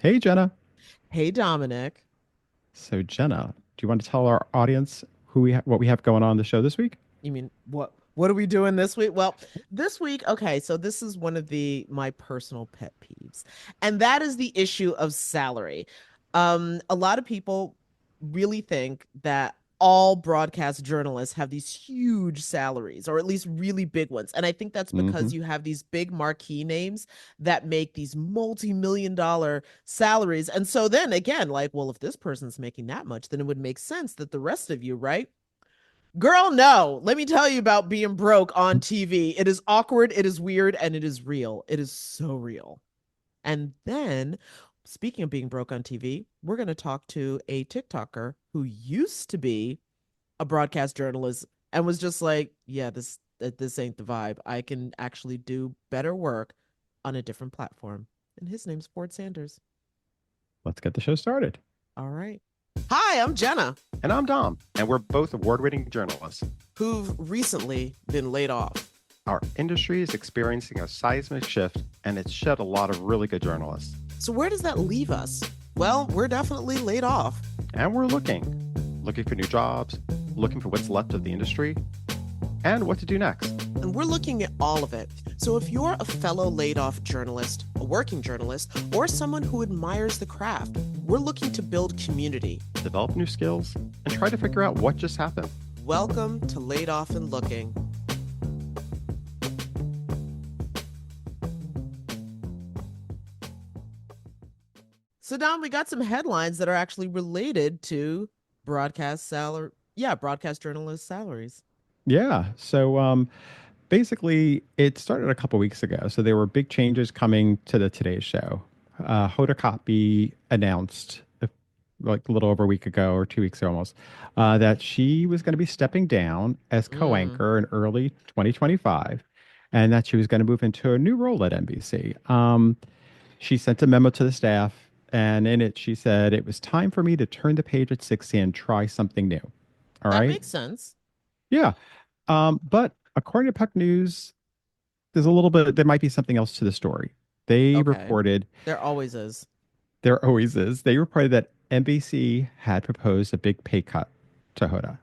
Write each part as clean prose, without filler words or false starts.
Hey, Jenna. Hey Dominic, So, Jenna, do you want to tell our audience what we have going on the show this week? you mean what are we doing this week? Well, this week, okay, so this is one of the my personal pet peeves, and that is the issue of salary. A lot of people really think that all broadcast journalists have these huge salaries, or at least really big ones. And I think that's Hmm. because you have these big marquee names that make these multi-million-dollar salaries. And so then again, like, well, if this person's making that much, then it would make sense that the rest of you, right? Girl, no. Let me tell you about being broke on TV. It is awkward, it is weird, and it is real. It is so real. And then, speaking of being broke on TV, we're going to talk to a TikToker who used to be a broadcast journalist and was just like, yeah, this ain't the vibe. I can actually do better work on a different platform. And his name's Ford Sanders. Let's get the show started. All right. Hi, I'm Jenna, And I'm Dom, and we're both award-winning journalists. who've recently been laid off. Our industry is experiencing a seismic shift, and it's shed a lot of really good journalists. So where does that leave us? Well, we're definitely laid off. And we're looking for new jobs, looking for what's left of the industry, and what to do next. And we're looking at all of it. So if you're a fellow laid off journalist, a working journalist, or someone who admires the craft, we're looking to build community. Develop new skills, and try to figure out what just happened. Welcome to Laid Off and Looking. So Don, we got some headlines that are actually related to broadcast journalist salaries. Yeah. So, basically, it started a couple weeks ago. So there were big changes coming to the Today Show. Hoda Kotb announced, like a little over a week ago or 2 weeks ago almost, that she was going to be stepping down as Mm. co-anchor in early 2025, and that she was going to move into a new role at NBC. She sent a memo to the staff, and in it she said it was time for me to turn the page at 60 and try something new. All That right. makes sense. Yeah. But according to Puck News, there might be something else to the story. They Okay. reported, There always is. there always is, they reported that NBC had proposed a big pay cut to Hoda.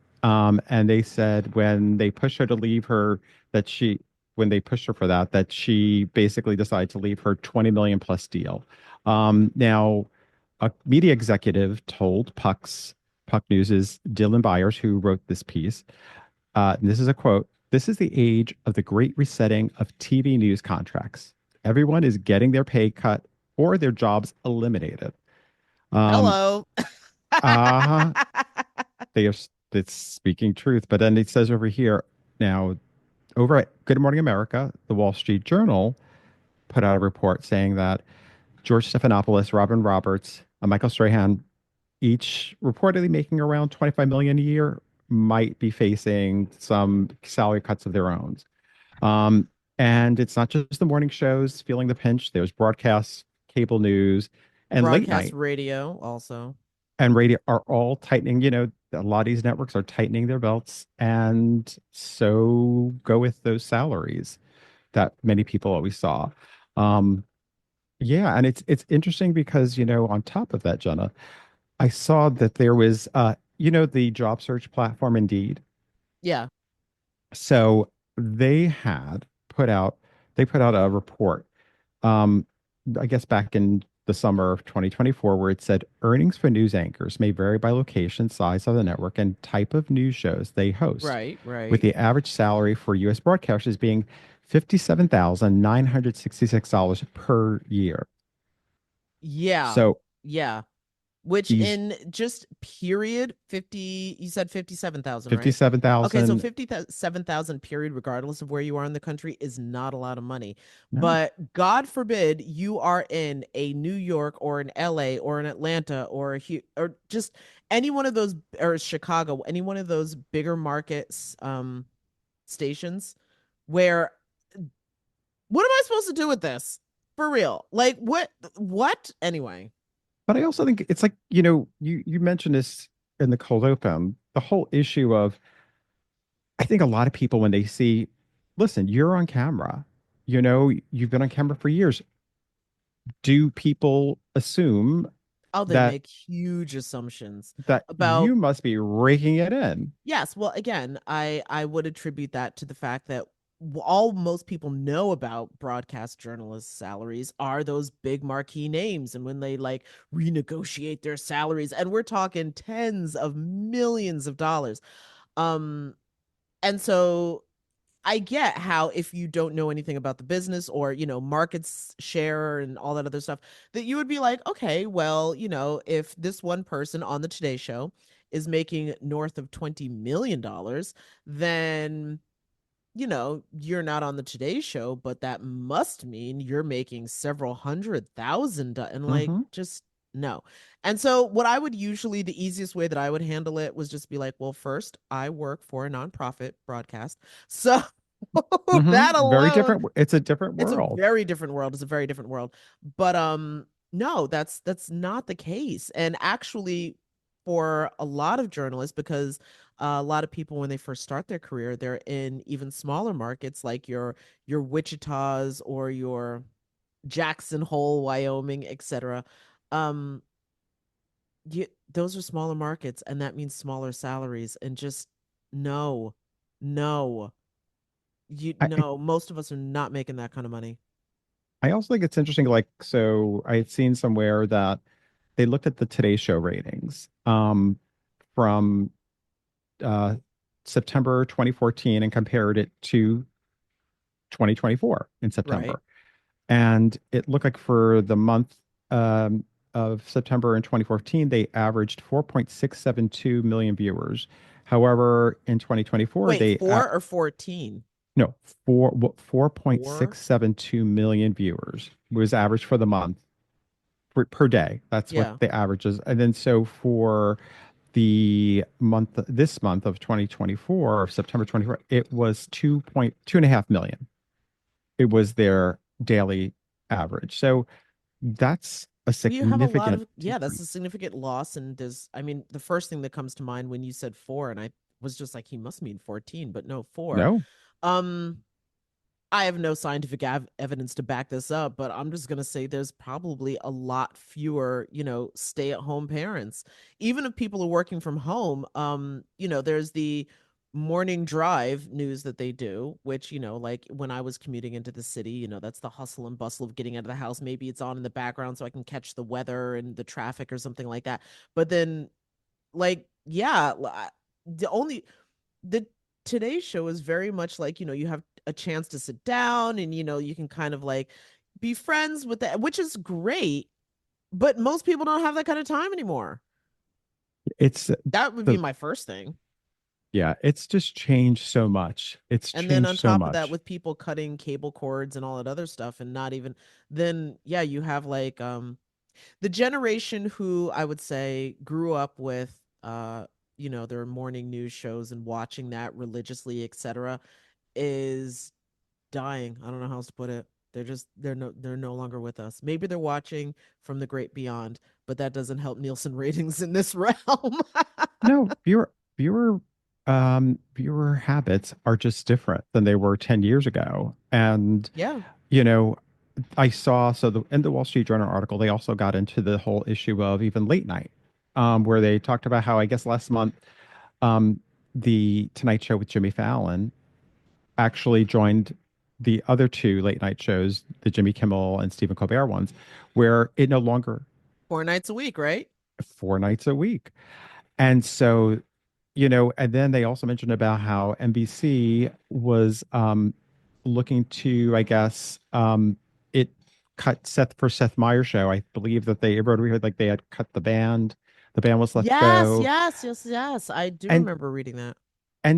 And they said when they pushed her to leave her, that she, when they pushed her for that, that she basically decided to leave her 20 million plus deal. Now, a media executive told Puck News's Dylan Byers, who wrote this piece, and this is a quote. This is the age of the great resetting of TV news contracts. Everyone is getting their pay cut or their jobs eliminated. Um, Hello. uh, they are it's speaking truth. But then it says over here now, over at Good Morning America, the Wall Street Journal put out a report saying that George Stephanopoulos, Robin Roberts, and Michael Strahan, each reportedly making around 25 million a year, might be facing some salary cuts of their own. Um, and it's not just the morning shows feeling the pinch. There's broadcast, cable news, and late Broadcast night radio also. and radio are all tightening. A lot of these networks are tightening their belts, and so go with those salaries that many people always saw. Um, yeah, and it's interesting because on top of that, Jenna, I saw that there was the job search platform Indeed. Yeah. So they had put out they put out a report, um, I guess back in the summer of 2024, where it said earnings for news anchors may vary by location, size of the network, and type of news shows they host, Right, with right. the average salary for U.S. broadcasters being $57,966 per year. Yeah. So Yeah. Which these in just period 50, you said 57,000, right? Okay, so 57,000, 57,000 period, regardless of where you are in the country, is not a lot of money. no, But God forbid you are in a New York or an LA or an Atlanta or just any one of those, or Chicago, any one of those bigger markets, stations where, what am I supposed to do with this? For real. Like what? Anyway. but I also think it's like, you mentioned this in the cold open, the whole issue of, I think a lot of people when they see, listen, you're on camera, you've been on camera for years. do people assume Oh, they that make huge assumptions about. you must be raking it in? Yes, well, again, I would attribute that to the fact that all most people know about broadcast journalists' salaries are those big marquee names, and when they like renegotiate their salaries, and we're talking tens of millions of dollars. Um, and so I get how if you don't know anything about the business or, markets share and all that other stuff, that you would be like, okay, well, if this one person on the Today Show is making north of $20 million, then you're not on the Today Show, but that must mean you're making several hundred thousand, and like, Mm-hmm. just no. And so, what I would usually, the easiest way that I would handle it was just be like, well, first, I work for a nonprofit broadcast. So, that Mm-hmm. Very alone, different. It's a different it's a world. very different world. It's a very different world. But no, that's not the case. And actually, for a lot of journalists, because a lot of people when they first start their career, they're in even smaller markets like your Wichitas or your Jackson Hole, Wyoming, etc. Um, those are smaller markets, and that means smaller salaries. And just no, no, most of us are not making that kind of money. I also think it's interesting, like, so I had seen somewhere that they looked at the Today Show ratings from uh, September 2014 and compared it to 2024 in Right. September. And it looked like for the month of September in 2014, they averaged 4.672 million viewers. However, in 2024, Wait, 4 or 14? no, Four? 4.672 million viewers was average for the month per day. That's what Yeah. the average is. And then so for this month of 2024, of September 24, it was 2.2.5 million. It was their daily average. So that's a Well, you have a lot significant of, yeah, that's a decrease. significant loss. And I mean, the first thing that comes to mind when you said four, and I was just like, he must mean 14, but no, four. No, Um, I have no scientific evidence to back this up, but I'm just going to say there's probably a lot fewer, stay-at-home parents. Even if people are working from home, there's the morning drive news that they do, which, like when I was commuting into the city, that's the hustle and bustle of getting out of the house. Maybe it's on in the background so I can catch the weather and the traffic or something like that. But then, like, yeah, the only the Today Show is very much like, you have a chance to sit down and, you can kind of like be friends with that, which is great. But most people don't have that kind of time anymore. it's That would be the my first thing. yeah, it's just changed so much. It's And then on changed so top of that, much. with people cutting cable cords and all that other stuff, and not even then, yeah, you have like the generation who I would say grew up with their morning news shows and watching that religiously, etc., is dying. I don't know how else to put it. They're no longer with us. Maybe they're watching from the great beyond, but that doesn't help Nielsen ratings in this realm. No, viewer habits are just different than they were 10 years ago. And, Yeah. you know, I saw so in the Wall Street Journal article, they also got into the whole issue of even late night, where they talked about how I guess last month, um, the Tonight Show with Jimmy Fallon actually joined the other two late night shows, the Jimmy Kimmel and Stephen Colbert ones, where it no longer 4 nights a week, right? 4 nights a week. And so, and then they also mentioned about how NBC was looking to, I guess, it cut Seth Meyers show. I believe that they wrote we heard like they had cut the band. The band was let Yes, go. yes, yes, yes. I do And remember reading that.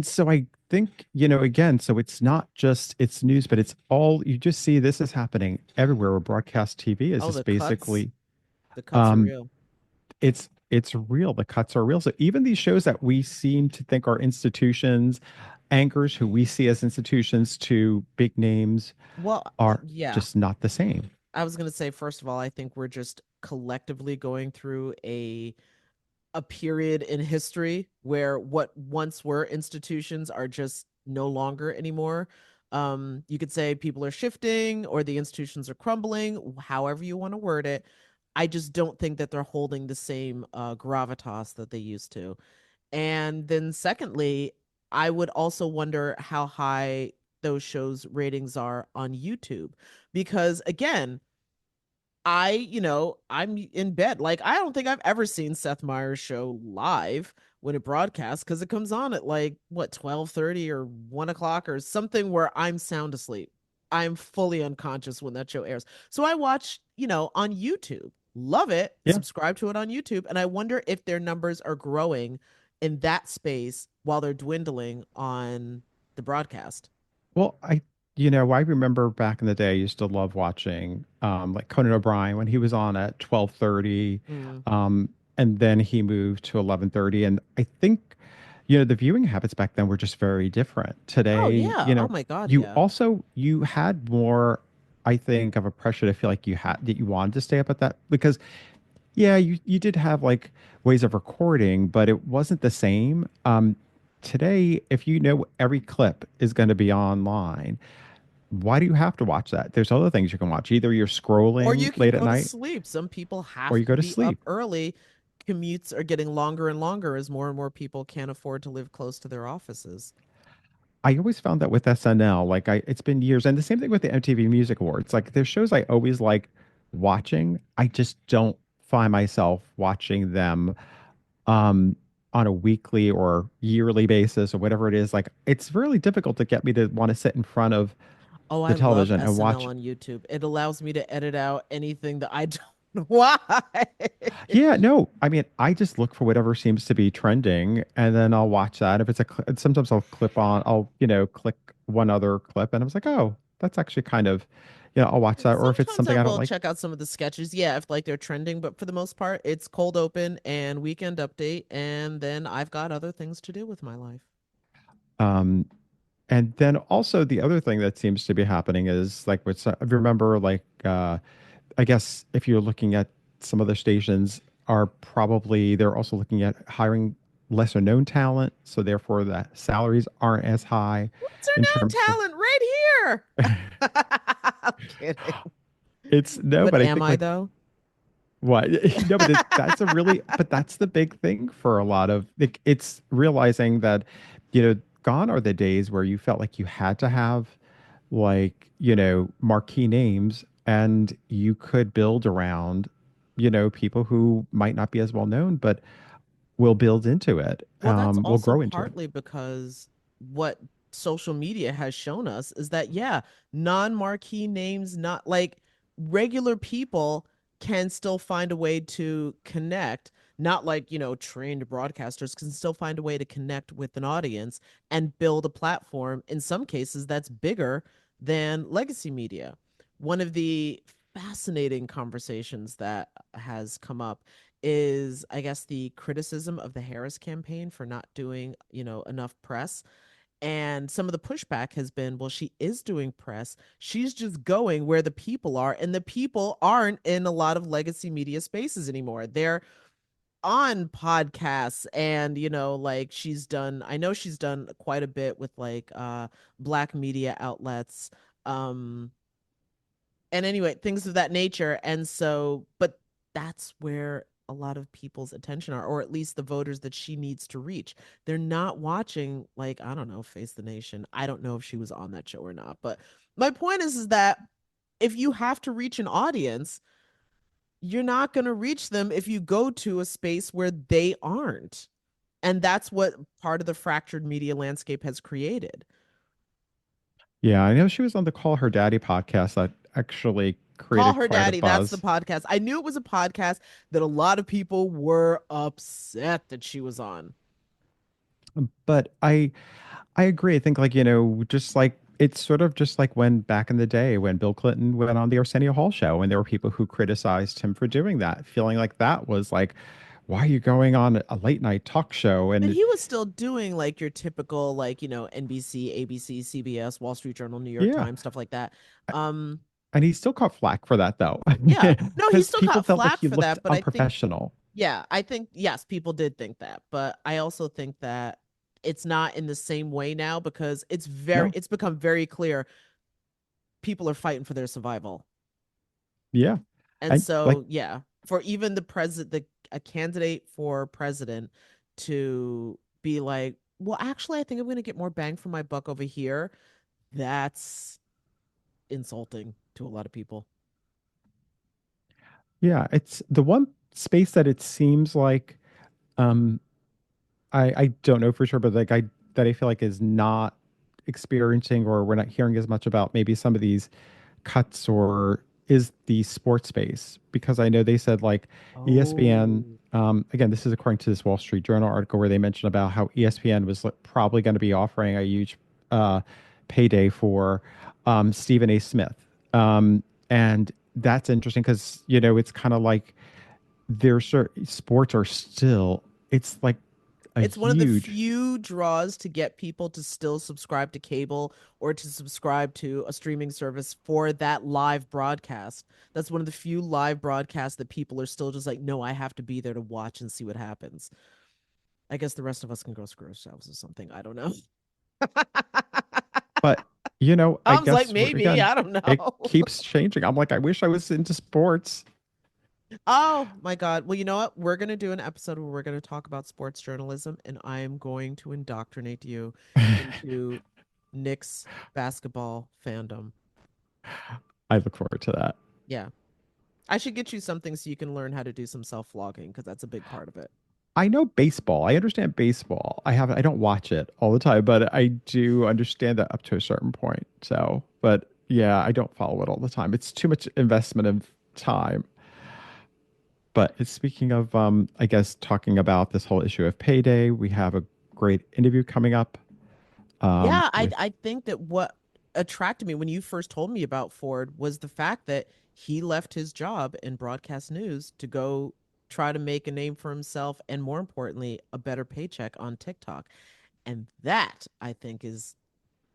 so I think, again, so it's not just it's news, but it's all you just see this is happening everywhere where broadcast TV is Oh, just basically the cuts are um real. it's real. The cuts are real. So even these shows that we seem to think are institutions, anchors who we see as institutions to big names Well, are yeah. just not the same. I was gonna say, first of all, I think we're just collectively going through a period in history where what once were institutions are just no longer anymore. You could say people are shifting or the institutions are crumbling, however you want to word it. I just don't think that they're holding the same gravitas that they used to. And then, secondly, I would also wonder how high those shows' ratings are on YouTube. Because again, I'm in bed. Like, I don't think I've ever seen Seth Meyers' show live when it broadcasts because it comes on at like what 12:30 or 1 o'clock or something where I'm sound asleep. I'm fully unconscious when that show airs. So I watch, on YouTube. Love it. Yeah. Subscribe to it on YouTube. And I wonder if their numbers are growing in that space while they're dwindling on the broadcast. Well, I remember back in the day, I used to love watching like Conan O'Brien when he was on at 12:30, Mm. and then he moved to 11:30. And I think, the viewing habits back then were just very different. Oh Today, yeah. Oh my God, you yeah. also you had more, I think, of a pressure to feel like you wanted to stay up at that because yeah, you did have like ways of recording, but it wasn't the same. Today, if you know every clip is going to be online, why do you have to watch that? There's other things you can watch. Either you're Or scrolling you can late at go to night sleep. Some people or have you to go to be up sleep. early. Commutes are getting longer and longer as more and more people can't afford to live close to their offices. I always found that with SNL, like it's been years, and the same thing with the MTV Music Awards. Like there's shows I always like watching. I just don't find myself watching them um on a weekly or yearly basis or whatever it is. Like it's really difficult to get me to want to sit in front of Oh, the I love television and SNL watch. on YouTube. It allows me to edit out anything that I don't know why. Yeah, no, I mean, I just look for whatever seems to be trending and then I'll watch that. If it's sometimes click one other clip and I was like, oh, that's actually kind of, I'll watch that. Or if it's Sometimes I something I don't will like, check out some of the sketches. Yeah, if like they're trending, but for the most part, it's cold open and weekend update, and then I've got other things to do with my life. um, and then also the other thing that seems to be happening is like, remember, like, I guess if you're looking at some other stations they're also looking at hiring lesser known talent. So therefore the salaries aren't as high What's her in known terms of talent right here? I'm kidding. it's no, But but I am think I like though? what no, but that's the big thing for a lot of it's realizing that, gone are the days where you felt like you had to have like, marquee names and you could build around, people who might not be as well known, but will build into it, Well, that's will also grow into it. partly because what social media has shown us is that, yeah, non marquee names, not like regular people can still find a way to connect, not like, trained broadcasters can still find a way to connect with an audience and build a platform in some cases that's bigger than legacy media. One of the fascinating conversations that has come up is, I guess, the criticism of the Harris campaign for not doing, enough press. And some of the pushback has been, well, she is doing press. She's just going where the people are. And the people aren't in a lot of legacy media spaces anymore. They're on podcasts and, like I know she's done quite a bit with like black media outlets. Um, and anyway, things of that nature. And so, but that's where a lot of people's attention are, or at least the voters that she needs to reach. They're not watching, like, I don't know, Face the Nation. I don't know if she was on that show or not. But my point is that if you have to reach an audience, you're not going to reach them if you go to a space where they aren't. And that's what part of the fractured media landscape has created. Yeah, I know she was on the Call Her Daddy podcast that actually Call created Her quite a Daddy. That's the buzz. podcast. I knew it was a podcast that a lot of people were upset that she was on. But I agree. I think like, just like it's sort of just like when back in the day when Bill Clinton went on the Arsenio Hall show and there were people who criticized him for doing that, feeling like that was like, why are you going on a late night talk show? And And he was still doing like your typical, like, NBC, ABC, CBS, Wall Street Journal, New York yeah, Times, stuff like that. Um, and he still caught flack for that though, yeah. No, he because still people got felt like flack he for looked that, but I think, unprofessional. yeah, I think, yes, people did think that. But I also think that it's not in the same way now because No. it's become very clear people are fighting for their survival. Yeah. And I like so, yeah, for even the president, a candidate for president to be like, well, actually, I think I'm going to get more bang for my buck over here. That's insulting to a lot of people. yeah, it's the one space that it seems like um I don't know for sure, but like I that I feel like is not experiencing or we're not hearing as much about maybe some of these cuts or is the sports space because I know they said like ESPN. Oh, Again, this is according to this Wall Street Journal article where they mentioned about how ESPN was probably going to be offering a huge uh, payday for Stephen A. Smith, and that's interesting because it's kind of like their sports are still it's like a it's one of the huge. few draws to get people to still subscribe to cable or to subscribe to a streaming service for that live broadcast. That's one of the few live broadcasts that people are still just like, no, I have to be there to watch and see what happens. I guess the rest of us can go screw ourselves or something. I don't know. But I Tom's like, guess maybe. again, I don't it know. keeps changing. I'm like, I wish I was into sports. Oh my God. Well, you know what? We're going to do an episode where we're going to talk about sports journalism, and I am going to indoctrinate you into Knicks basketball fandom. I look forward to that. Yeah. I should get you something so you can learn how to do some self-vlogging because that's a big part of it. I know baseball. I understand baseball. I don't watch it all the time, but I do understand that up to a certain point. So, but yeah, I don't follow it all the time. It's too much investment of time. But speaking of, I guess talking about this whole issue of payday, we have a great interview coming up Yeah, with. I think that what attracted me when you first told me about Ford was the fact that he left his job in broadcast news to go try to make a name for himself and more importantly, a better paycheck on TikTok. And that I think is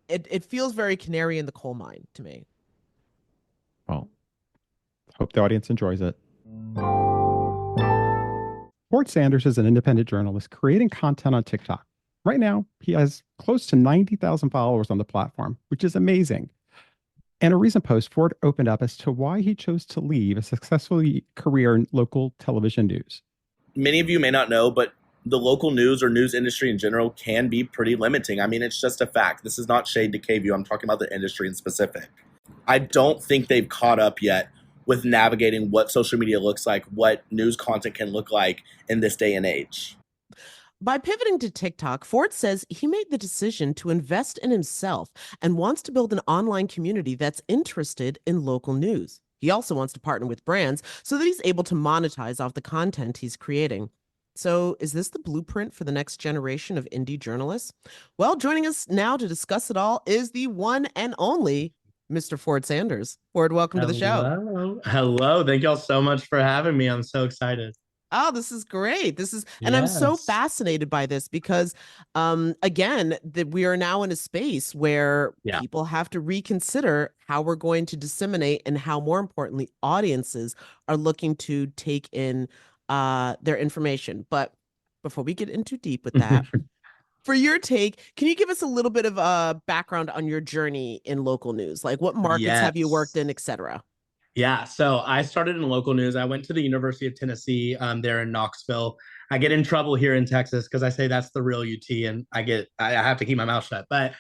it feels very canary in the coal mine to me. Well, hope the audience enjoys it. Fort Sanders is an independent journalist creating content on TikTok. Right now, he has close to 90,000 followers on the platform, which is amazing. In a recent post, Ford opened up as to why he chose to leave a successful career in local television news. Many of you may not know, but the local news or news industry in general can be pretty limiting. I mean, it's just a fact. This is not shade to KVU. I'm talking about the industry in specific. I don't think they've caught up yet with navigating what social media looks like, what news content can look like in this day and age. By pivoting to TikTok, Ford says he made the decision to invest in himself and wants to build an online community that's interested in local news. He also wants to partner with brands so that he's able to monetize off the content he's creating. So, is this the blueprint for the next generation of indie journalists? Well, joining us now to discuss it all is the one and only Mr. Ford Sanders. Ford, welcome to the show. Hello. Hello. Thank y'all so much for having me. I'm so excited. Oh, this is great. This is, and I'm so Yes. fascinated by this because, again, that we are now in a space where Yeah. people have to reconsider how we're going to disseminate and how, more importantly, audiences are looking to take in their information. But before we get in too deep with that, for your take, can you give us a little bit of a background on your journey in local news? Like what markets have you worked Yes. in, et cetera? Yeah. So I started in local news. I went to the University of Tennessee there in Knoxville. I get in trouble here in Texas because I say that's the real UT and I have to keep my mouth shut. But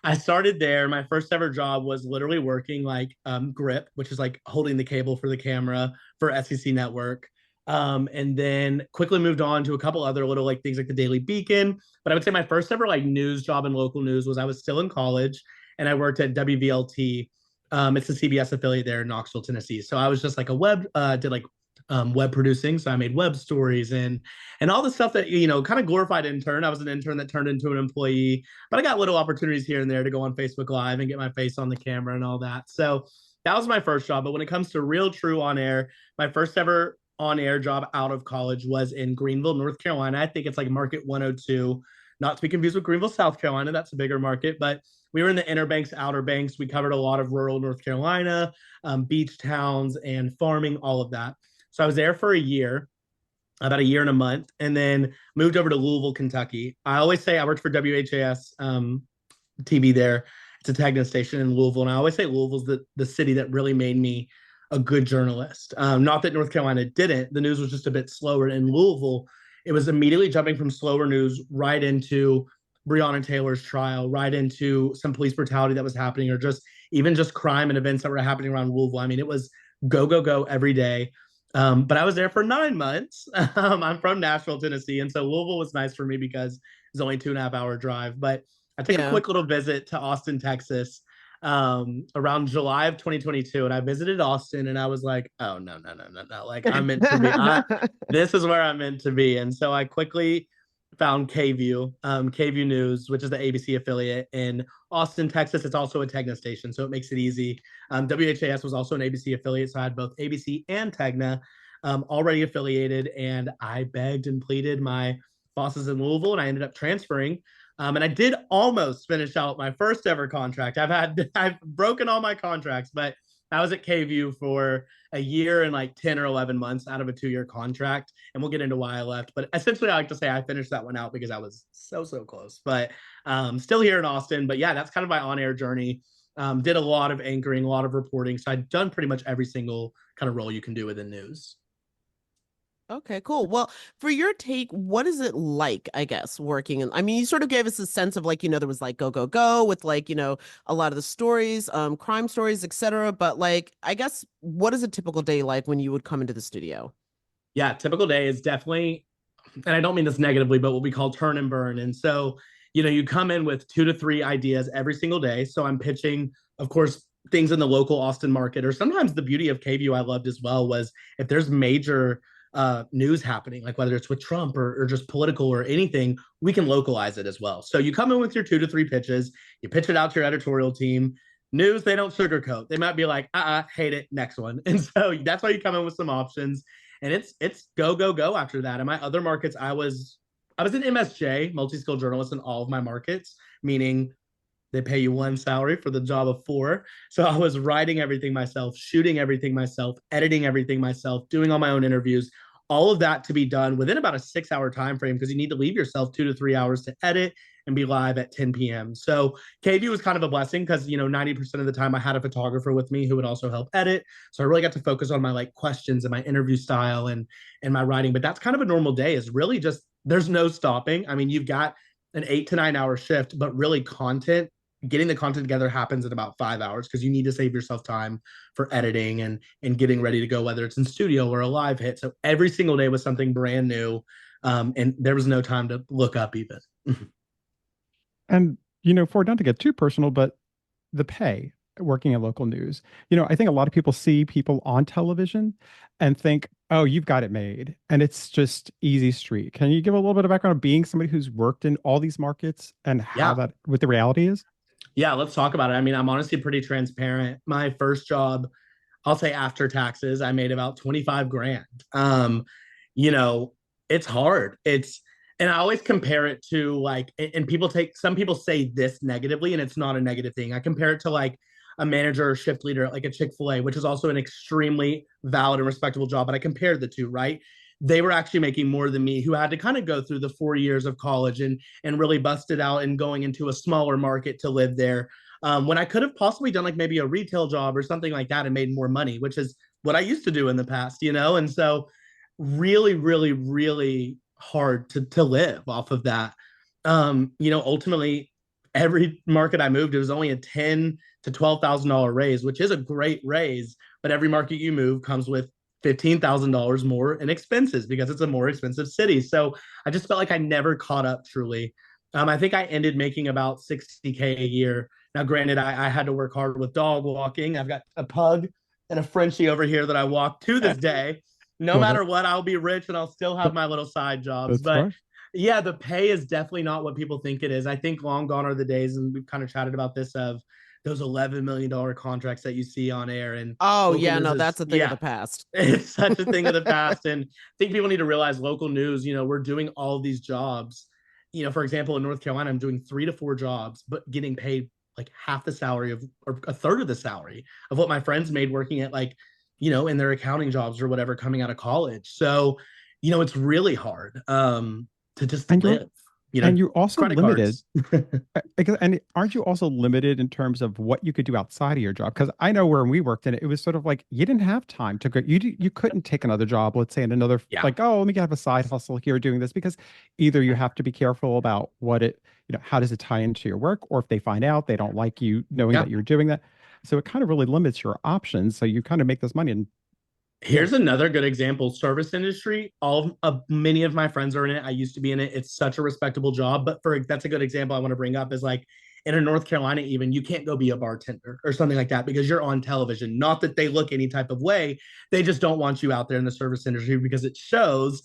I started there. My first ever job was literally working like grip, which is like holding the cable for the camera for SEC Network. And then quickly moved on to a couple other little like things like the Daily Beacon. But I would say my first ever like news job in local news was I was still in college and I worked at WVLT. It's the CBS affiliate there in Knoxville, Tennessee. So I was just like a did like web producing. So I made web stories and all the stuff that kind of glorified intern. I was an intern that turned into an employee, but I got little opportunities here and there to go on Facebook Live and get my face on the camera and all that. So that was my first job. But when it comes to real true on air, my first ever on air job out of college was in Greenville, North Carolina. I think it's like Market 102, not to be confused with Greenville, South Carolina. That's a bigger market, but we were in the inner banks, outer banks. We covered a lot of rural North Carolina, beach towns, and farming, all of that. So I was there for a year. about a year and a month, and then moved over to Louisville, Kentucky. I always say I worked for WHAS TV there. It's a Tegna station in Louisville, and I always say Louisville's the city that really made me a good journalist. Not that North Carolina didn't. The news was just a bit slower. In Louisville, it was immediately jumping from slower news right into Breonna Taylor's trial, right into some police brutality that was happening, or just even just crime and events that were happening around Louisville. I mean, it was go, go, go every day. But I was there for 9 months. I'm from Nashville, Tennessee. And so Louisville was nice for me because it's only 2.5 hour drive. But I took a quick little visit to Austin, Texas, around July of 2022. And I visited Austin and I was like, oh, no, no, no, no, no. Like I'm meant to be. This is where I'm meant to be. And so I quickly found KView, KView News, which is the ABC affiliate in Austin, Texas. It's also a Tegna station, so it makes it easy. WHAS was also an ABC affiliate, so I had both ABC and Tegna already affiliated, and I begged and pleaded my bosses in Louisville, and I ended up transferring. And I did almost finish out my first ever contract. I've broken all my contracts, but I was at KView for a year and like 10 or 11 months out of a 2-year contract. And we'll get into why I left. But essentially, I like to say I finished that one out because I was so close. But still here in Austin. But yeah, that's kind of my on air journey. Did a lot of anchoring, a lot of reporting. So I've done pretty much every single kind of role you can do within news. Okay, cool. Well, for your take, what is it like, I guess, working in, I mean, you sort of gave us a sense of like, there was like go, go, go with like, a lot of the stories, crime stories, etc. But like, I guess, what is a typical day like when you would come into the studio? Yeah, typical day is definitely, and I don't mean this negatively, but what we call turn and burn. And so, you come in with 2 to 3 ideas every single day. So I'm pitching, of course, things in the local Austin market, or sometimes the beauty of KView I loved as well was if there's major news happening, like whether it's with Trump or just political or anything, we can localize it as well. So you come in with your 2 to 3 pitches, you pitch it out to your editorial team. News, they don't sugarcoat. They might be like, hate it, next one. And so that's why you come in with some options. And it's go, go, go after that. In my other markets, I was an MSJ, multi-skilled journalist in all of my markets, meaning they pay you 1 salary for the job of 4. So I was writing everything myself, shooting everything myself, editing everything myself, doing all my own interviews, all of that to be done within about a 6-hour time frame because you need to leave yourself 2 to 3 hours to edit and be live at 10 p.m. So KView was kind of a blessing because 90% of the time I had a photographer with me who would also help edit. So I really got to focus on my like questions and my interview style and my writing. But that's kind of a normal day is really just there's no stopping. I mean, you've got an 8 to 9 hour shift, but really getting the content together happens in about 5 hours because you need to save yourself time for editing and getting ready to go, whether it's in studio or a live hit. So every single day was something brand new. And there was no time to look up even. And, for not to get too personal, but the pay working in local news, I think a lot of people see people on television and think, oh, you've got it made. And it's just easy street. Can you give a little bit of background of being somebody who's worked in all these markets and how what the reality is? Yeah, let's talk about it. I mean, I'm honestly pretty transparent. My first job, I'll say after taxes, I made about 25 grand. You know, it's hard. And I always compare it to like, and some people say this negatively, and it's not a negative thing. I compare it to like a manager or shift leader at like a Chick-fil-A, which is also an extremely valid and respectable job. But I compared the two, right? They were actually making more than me, who had to kind of go through the 4 years of college and really busted out and going into a smaller market to live there. When I could have possibly done like maybe a retail job or something like that and made more money, which is what I used to do in the past, And so really, really, really hard to live off of that. Ultimately, every market I moved, it was only a $10,000 to $12,000 raise, which is a great raise. But every market you move comes with $15,000 more in expenses because it's a more expensive city. So I just felt like I never caught up truly. I think I ended making about $60K a year. Now, granted, I had to work hard with dog walking. I've got a pug and a Frenchie over here that I walk to this day. No matter what, I'll be rich and I'll still have my little side jobs. But yeah, the pay is definitely not what people think it is. I think long gone are the days, and we've kind of chatted about this, of those $11 million contracts that you see on air. And that's a thing of the past. It's such a thing of the past. And I think people need to realize local news, we're doing all these jobs. For example, in North Carolina, I'm doing 3 to 4 jobs, but getting paid like half the salary or a third of the salary of what my friends made working at in their accounting jobs or whatever coming out of college. So It's really hard to just And you're live. and you're also Credit limited. cards. And aren't you also limited in terms of what you could do outside of your job? Because I know where we worked, and it was sort of like you didn't have time to go. You couldn't take another job, let's say, in another Yeah. like, oh, let me have a side hustle here doing this, because either you have to be careful about what it, how does it tie into your work, or if they find out, they don't like you knowing Yeah. that you're doing that. So it kind of really limits your options. So you kind of make this money, and yeah, Here's another good example. Service industry. Many of my friends are in it. I used to be in it. It's such a respectable job. But that's a good example I want to bring up is like in a North Carolina, even you can't go be a bartender or something like that because you're on television. Not that they look any type of way. They just don't want you out there in the service industry because it shows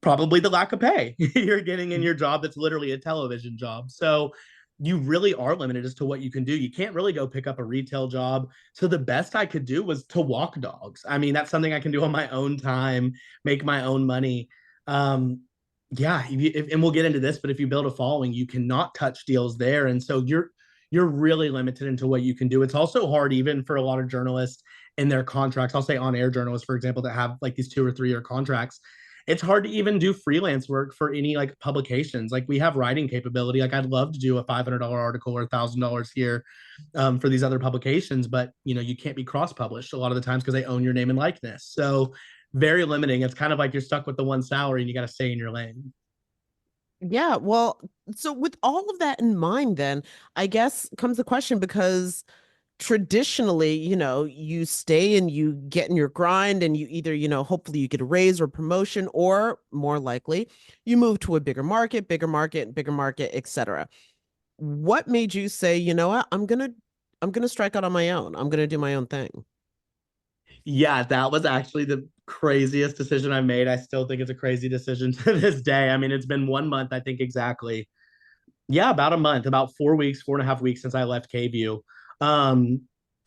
probably the lack of pay you're getting in your job that's literally a television job. So you really are limited as to what you can do. You can't really go pick up a retail job. So the best I could do was to walk dogs. I mean, that's something I can do on my own time, make my own money. Yeah, and we'll get into this, but if you build a following, you cannot touch deals there, and so you're really limited into what you can do. It's also hard even for a lot of journalists in their contracts. I'll say on-air journalists, for example, that have like these 2 or 3 year contracts. It's hard to even do freelance work for any like publications. Like we have writing capability. Like I'd love to do a $500 article or $1,000 here for these other publications, but you can't be cross-published a lot of the times because they own your name and likeness. So very limiting. It's kind of like you're stuck with the one salary and you got to stay in your lane. Yeah, well, so with all of that in mind, then I guess comes the question because traditionally, you stay and you get in your grind and you either, hopefully you get a raise or promotion, or more likely, you move to a bigger market, bigger market, etc. What made you say, you know what, I'm gonna strike out on my own. I'm gonna do my own thing. Yeah, that was actually the craziest decision I made. I still think it's a crazy decision to this day. I mean, it's been 1 month, I think exactly. Yeah, about a month, about 4 weeks, 4.5 weeks since I left KVU. Um,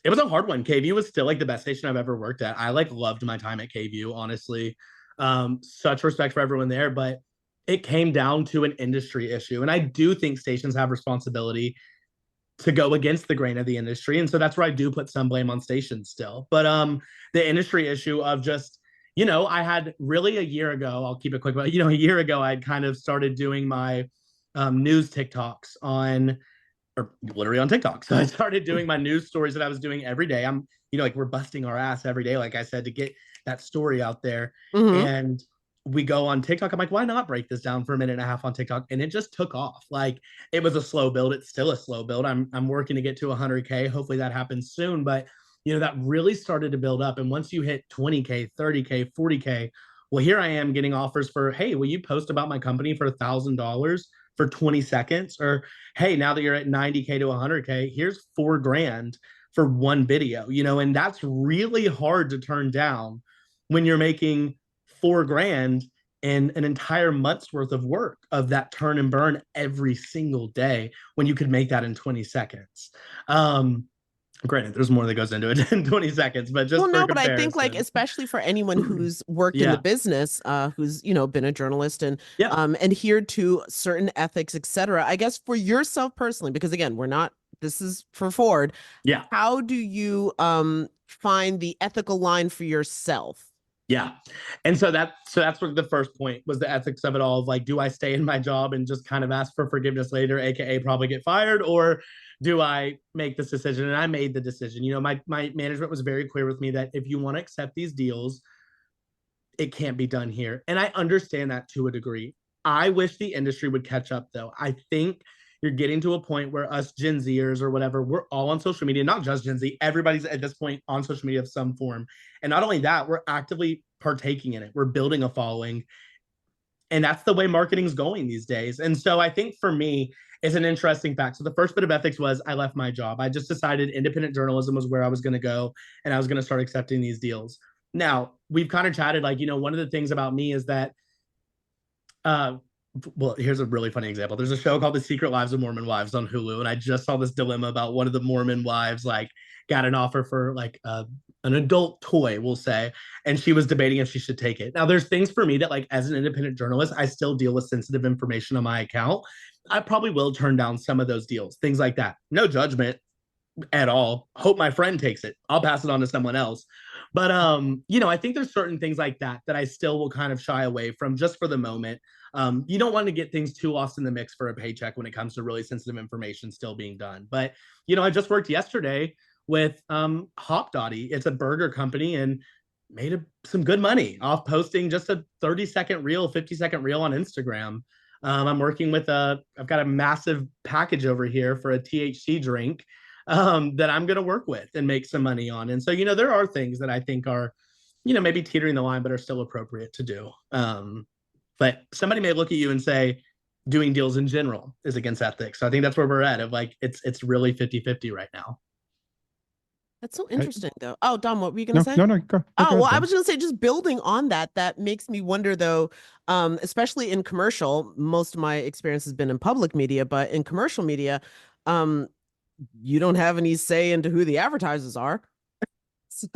it was a hard one. KVU was still like the best station I've ever worked at. I like loved my time at KVU, honestly. Such respect for everyone there, but it came down to an industry issue. And I do think stations have responsibility to go against the grain of the industry. And so that's where I do put some blame on stations still. But the industry issue of just, I had really a year ago, I'll keep it quick, but a year ago I'd kind of started doing my news TikToks on or literally on TikTok. So I started doing my news stories that I was doing every day. I'm, like we're busting our ass every day, like I said, to get that story out there. Mm-hmm. And we go on TikTok. I'm like, why not break this down for a minute and a half on TikTok? And it just took off. Like it was a slow build. It's still a slow build. I'm working to get to 100K. Hopefully that happens soon. But that really started to build up. And once you hit 20K, 30K, 40K, well, here I am getting offers for, hey, will you post about my company for $1,000 for 20 seconds? Or hey, now that you're at 90K to 100K, here's $4,000 for one video, and that's really hard to turn down when you're making $4,000 and an entire month's worth of work of that turn and burn every single day when you could make that in 20 seconds. Granted, there's more that goes into it in 20 seconds, but just Well, for no, but I think like comparison. especially for anyone who's worked in the Yeah. business, who's been a journalist and Yeah. adhered to certain ethics, etc. I guess for yourself personally, because again, we're not. This is for Ford. Yeah. How do you find the ethical line for yourself? Yeah. And so that's what the first point was, the ethics of it all, of like, do I stay in my job and just kind of ask for forgiveness later, aka probably get fired, or do I make this decision? And I made the decision. My management was very clear with me that if you want to accept these deals, it can't be done here. And I understand that to a degree. I wish the industry would catch up though. I think you're getting to a point where us Gen Zers or whatever, we're all on social media, not just Gen Z. Everybody's at this point on social media of some form. And not only that, we're actively partaking in it. We're building a following. And that's the way marketing's going these days. And so I think for me, it's an interesting fact. So the first bit of ethics was I left my job. I just decided independent journalism was where I was going to go, and I was going to start accepting these deals. Now, we've kind of chatted, like, one of the things about me is that uh, well, here's a really funny example. There's a show called The Secret Lives of Mormon Wives on Hulu, and I just saw this dilemma about one of the Mormon wives, like, got an offer for like an adult toy, we'll say, and she was debating if she should take it. Now, there's things for me that, like, as an independent journalist, I still deal with sensitive information on my account. I probably will turn down some of those deals, things like that. No judgment. at all. Hope my friend takes it. I'll pass it on to someone else. But I think there's certain things like that that I still will kind of shy away from just for the moment. You don't want to get things too lost in the mix for a paycheck when it comes to really sensitive information still being done. But I just worked yesterday with Hopdoddy. It's a burger company and made some good money off posting just a 30-second reel, 50-second reel on Instagram. I'm working with I've got a massive package over here for a THC drink that I'm going to work with and make some money on. And so, there are things that I think are, maybe teetering the line, but are still appropriate to do. But somebody may look at you and say, doing deals in general is against ethics. So I think that's where we're at of like, it's really 50-50 right now. That's so interesting, though. Oh, Dom, what were you going to No, say? no, go Oh, ahead, well, I Jen. was going to say, just building on that, that makes me wonder, though, especially in commercial, most of my experience has been in public media, but in commercial media, um, you don't have any say into who the advertisers are. So,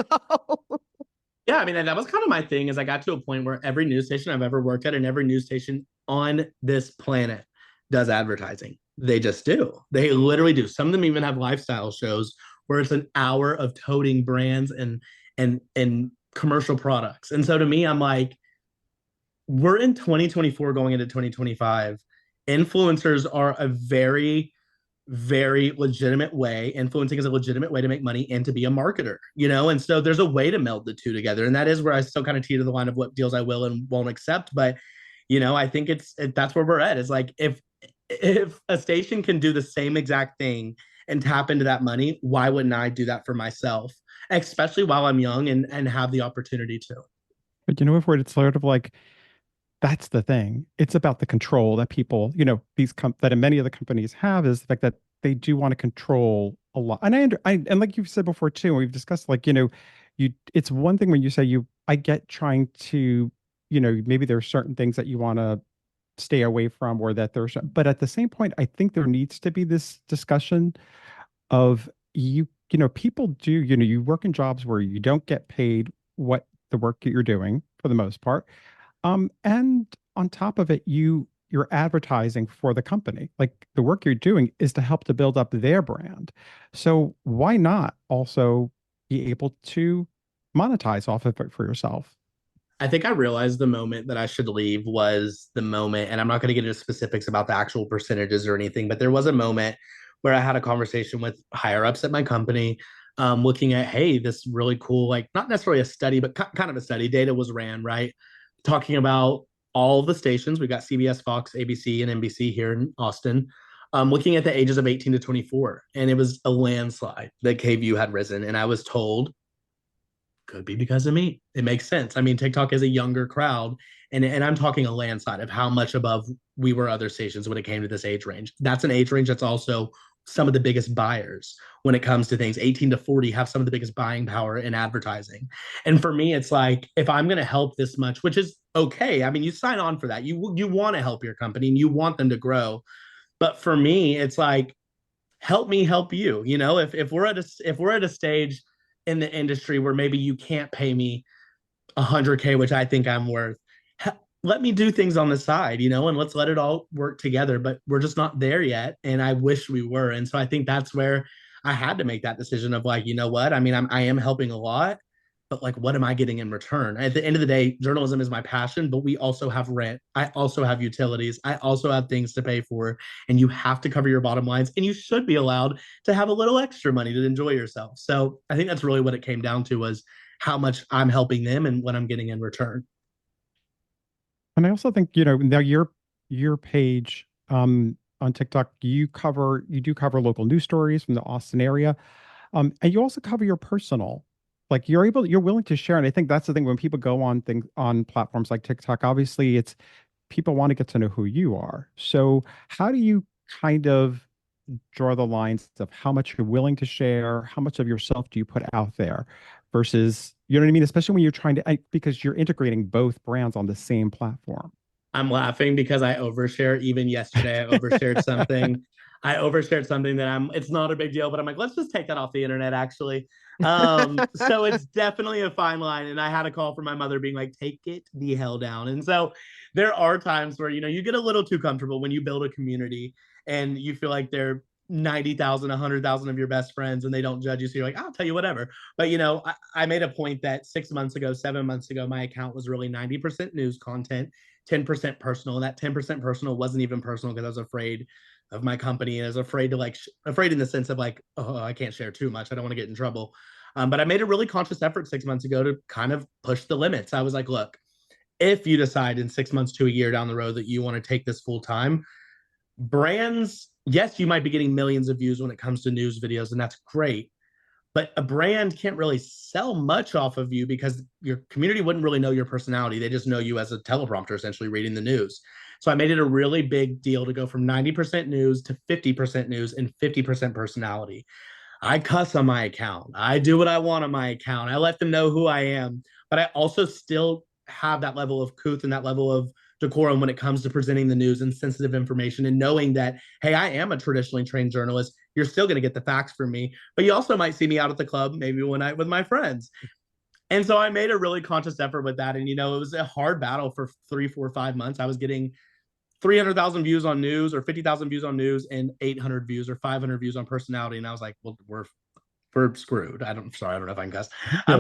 Yeah, I mean, that was kind of my thing is I got to a point where every news station I've ever worked at and every news station on this planet does advertising. They just do. They literally do. Some of them even have lifestyle shows where it's an hour of toting brands and commercial products. And so to me, I'm like, we're in 2024 going into 2025. Influencers are a very very legitimate way. Influencing is a legitimate way to make money and to be a marketer, And so there's a way to meld the two together. And that is where I still kind of teeter the line of what deals I will and won't accept. But, I think that's where we're at. Is like if a station can do the same exact thing and tap into that money, why wouldn't I do that for myself? Especially while I'm young and have the opportunity to. But if it's sort of like that's the thing. It's about the control that people, that many of the companies have is the fact that they do want to control a lot. And and like you've said before too, and we've discussed like, it's one thing when you say I get trying to, maybe there are certain things that you want to stay away from or that but at the same point, I think there needs to be this discussion of people do, you work in jobs where you don't get paid what the work that you're doing for the most part. And on top of it, you're advertising for the company. Like the work you're doing is to help to build up their brand. So why not also be able to monetize off of it for yourself? I think I realized the moment that I should leave was the moment, and I'm not going to get into specifics about the actual percentages or anything, but there was a moment where I had a conversation with higher ups at my company, looking at, hey, this really cool, like not necessarily a study, but kind of a study. Data was ran, right? Talking about all of the stations. We got CBS, Fox, ABC, and NBC here in Austin, looking at the ages of 18 to 24. And it was a landslide that KVU had risen. And I was told, could be because of me. It makes sense. I mean, TikTok is a younger crowd, and I'm talking a landslide of how much above we were other stations when it came to this age range. That's an age range that's also some of the biggest buyers when it comes to things. 18 to 40 have some of the biggest buying power in advertising. And for me, it's like if I'm going to help this much, which is okay. I mean, you sign on for that. You want to help your company and you want them to grow. But for me, it's like help me help you. If we're at a stage in the industry where maybe you can't pay me 100K, which I think I'm worth, let me do things on the side, and let's let it all work together. But we're just not there yet, and I wish we were. And so I think that's where I had to make that decision of like, you know what? I mean, I am helping a lot, but like, what am I getting in return? At the end of the day, journalism is my passion, but we also have rent. I also have utilities. I also have things to pay for, and you have to cover your bottom lines, and you should be allowed to have a little extra money to enjoy yourself. So I think that's really what it came down to was how much I'm helping them and what I'm getting in return. And I also think, now your page on TikTok, you do cover local news stories from the Austin area. And you also cover your personal, like you're willing to share. And I think that's the thing when people go on things on platforms like TikTok, obviously it's people want to get to know who you are. So how do you kind of draw the lines of how much you're willing to share, how much of yourself do you put out there versus, you know what I mean? Especially when you're trying to, because you're integrating both brands on the same platform. I'm laughing because I overshare. Even yesterday, I overshared something. I overshared something that it's not a big deal, but I'm like, let's just take that off the internet, actually. So it's definitely a fine line. And I had a call from my mother being like, take it the hell down. And so there are times where, you get a little too comfortable when you build a community and you feel like they're 90,000, 100,000 of your best friends and they don't judge you. So you're like, I'll tell you whatever. But, you know, I made a point that 6 months ago, 7 months ago, my account was really 90% news content, 10% personal. And that 10% personal wasn't even personal because I was afraid of my company. And I was afraid to afraid in the sense of like, oh, I can't share too much. I don't want to get in trouble. But I made a really conscious effort 6 months ago to kind of push the limits. I was like, look, if you decide in 6 months to a year down the road that you want to take this full time, brands, yes, you might be getting millions of views when it comes to news videos, and that's great. But a brand can't really sell much off of you because your community wouldn't really know your personality. They just know you as a teleprompter, essentially reading the news. So I made it a really big deal to go from 90% news to 50% news and 50% personality. I cuss on my account. I do what I want on my account. I let them know who I am, but I also still have that level of couth and that level of decorum when it comes to presenting the news and sensitive information and knowing that, hey, I am a traditionally trained journalist. You're still going to get the facts from me, but you also might see me out at the club, maybe one night with my friends. And so I made a really conscious effort with that. And, you know, it was a hard battle for 3, 4, 5 months. I was getting 300,000 views on news or 50,000 views on news and 800 views or 500 views on personality. And I was like, well, we're screwed. I don't know if I can cuss. I'm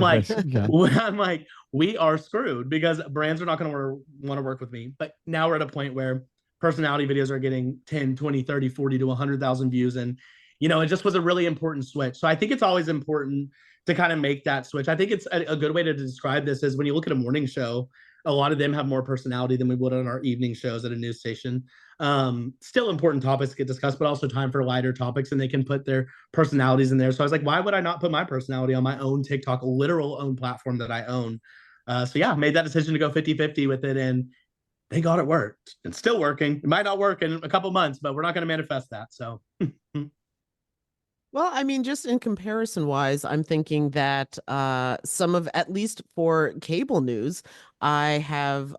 like, we are screwed because brands are not going to want to work with me. But now we're at a point where personality videos are getting 10, 20, 30, 40 to 100,000 views. And, you know, it just was a really important switch. So I think it's always important to kind of make that switch. I think it's a good way to describe this is when you look at a morning show, a lot of them have more personality than we would on our evening shows at a news station. Still important topics to get discussed, but also time for lighter topics, and they can put their personalities in there. So I was like, why would I not put my personality on my own TikTok, literal own platform that I own? So yeah, made that decision to go 50-50 with it, and thank God it worked. It's still working. It might not work in a couple months, but we're not going to manifest that. So Well, I mean, just in comparison wise, I'm thinking that some of, at least for cable news, I have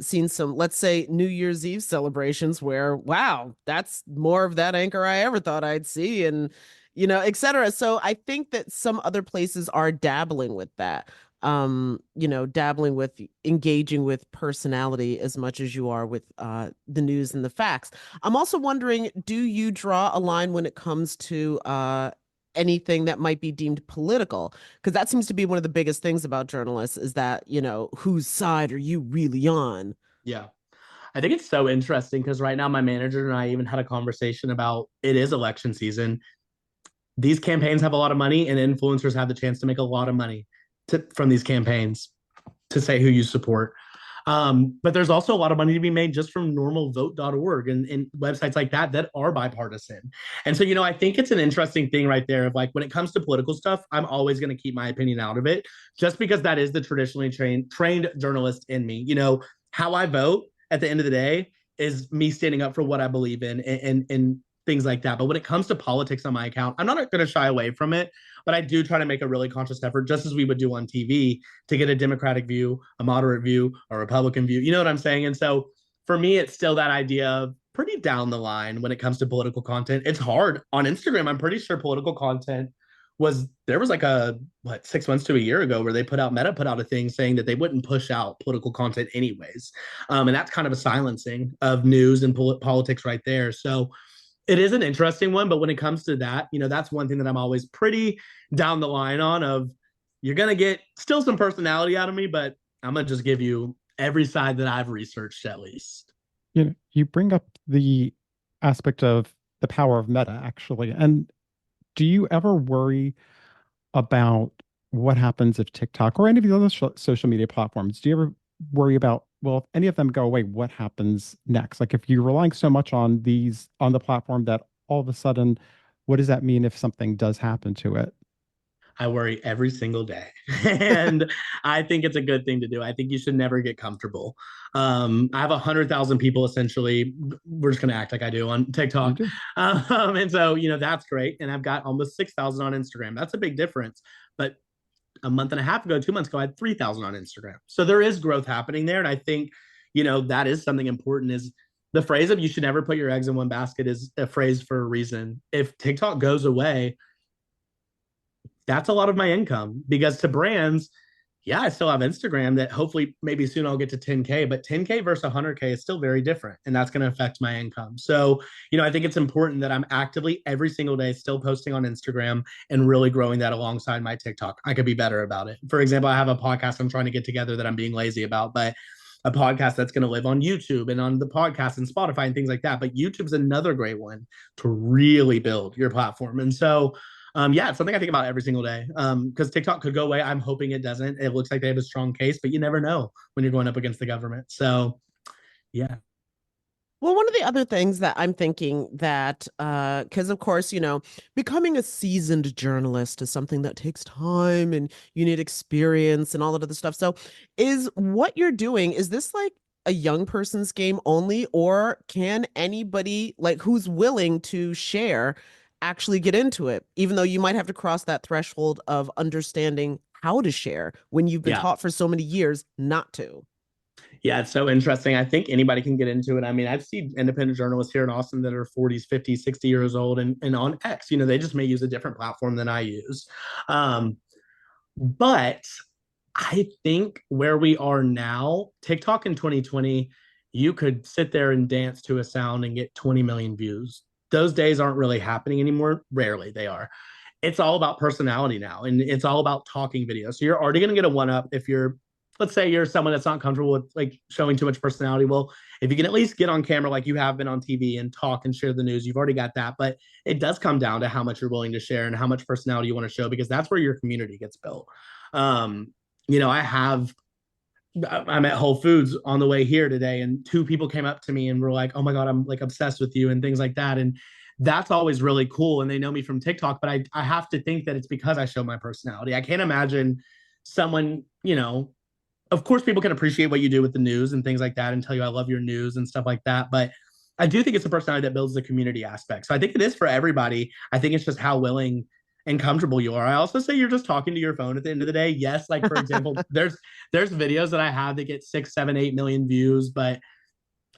seen some, let's say, New Year's Eve celebrations where, wow, that's more of that anchor I ever thought I'd see, and, you know, et cetera. So I think that some other places are dabbling with that. You know, dabbling with engaging with personality as much as you are with the news and the facts. I'm also wondering, do you draw a line when it comes to anything that might be deemed political? Because that seems to be one of the biggest things about journalists is that, you know, whose side are you really on? yeah. I think it's so interesting because right now my manager and I even had a conversation about it is election season. These campaigns have a lot of money and influencers have the chance to make a lot of money from these campaigns to say who you support. But there's also a lot of money to be made just from normal vote.org and websites like that are bipartisan. And so, you know, I think it's an interesting thing right there of like when it comes to political stuff, I'm always going to keep my opinion out of it just because that is the traditionally trained journalist in me. You know, how I vote at the end of the day is me standing up for what I believe in and things like that. But when it comes to politics on my account, I'm not going to shy away from it. But I do try to make a really conscious effort, just as we would do on TV, to get a Democratic view, a moderate view, a Republican view. You know what I'm saying? And so for me, it's still that idea of pretty down the line when it comes to political content. It's hard on Instagram. I'm pretty sure political content there was like 6 months to a year ago where Meta put out a thing saying that they wouldn't push out political content anyways. And that's kind of a silencing of news and politics right there. So it is an interesting one, but when it comes to that, you know, that's one thing that I'm always pretty down the line on of you're going to get still some personality out of me, but I'm going to just give you every side that I've researched at least. You know, you bring up the aspect of the power of Meta, actually. And do you ever worry about what happens if TikTok or any of the other social media platforms, do you ever worry about, well, if any of them go away, what happens next? Like if you're relying so much on the platform that all of a sudden, what does that mean if something does happen to it? I worry every single day. And I think it's a good thing to do. I think you should never get comfortable. I have 100,000 people essentially. We're just going to act like I do on TikTok. And so, you know, that's great. And I've got almost 6,000 on Instagram. That's a big difference. But a month and a half ago, 2 months ago, I had 3,000 on Instagram. So there is growth happening there. And I think, you know, that is something important is the phrase of you should never put your eggs in one basket is a phrase for a reason. If TikTok goes away, that's a lot of my income because to brands, Yeah, I still have Instagram that hopefully maybe soon I'll get to 10K, but 10K versus 100K is still very different. And that's going to affect my income. So, I think it's important that I'm actively every single day still posting on Instagram and really growing that alongside my TikTok. I could be better about it. For example, I have a podcast I'm trying to get together that I'm being lazy about, but a podcast that's going to live on YouTube and on the podcast and Spotify and things like that. But YouTube's another great one to really build your platform. And so, yeah, it's something I think about every single day. Because TikTok could go away. I'm hoping it doesn't. It looks like they have a strong case, but you never know when you're going up against the government. So, yeah. Well, one of the other things that I'm thinking that, because of course, becoming a seasoned journalist is something that takes time and you need experience and all that other stuff. So, is what you're doing, is this like a young person's game only, or can anybody like who's willing to share actually get into it, even though you might have to cross that threshold of understanding how to share when you've been Yeah. taught for so many years not to? Yeah, it's so interesting. I think anybody can get into it. I mean, I've seen independent journalists here in Austin that are 40s, 50s, 60 years old and on X, they just may use a different platform than I use. But I think where we are now, TikTok in 2020, you could sit there and dance to a sound and get 20 million views. Those days aren't really happening anymore. Rarely they are. It's all about personality now, and it's all about talking videos. So you're already going to get a one up if you're, let's say you're someone that's not comfortable with like showing too much personality. Well, if you can at least get on camera like you have been on TV and talk and share the news, you've already got that. But it does come down to how much you're willing to share and how much personality you want to show, because that's where your community gets built. Um, I'm at Whole Foods on the way here today, and two people came up to me and were like, "Oh my God, I'm like obsessed with you," and things like that. And that's always really cool. And they know me from TikTok, but I have to think that it's because I show my personality. I can't imagine someone, of course, people can appreciate what you do with the news and things like that and tell you I love your news and stuff like that. But I do think it's a personality that builds the community aspect. So I think it is for everybody. I think it's just how willing and comfortable you are. I also say you're just talking to your phone at the end of the day. Yes, like for example, there's videos that I have that get 6, 7, 8 million views, but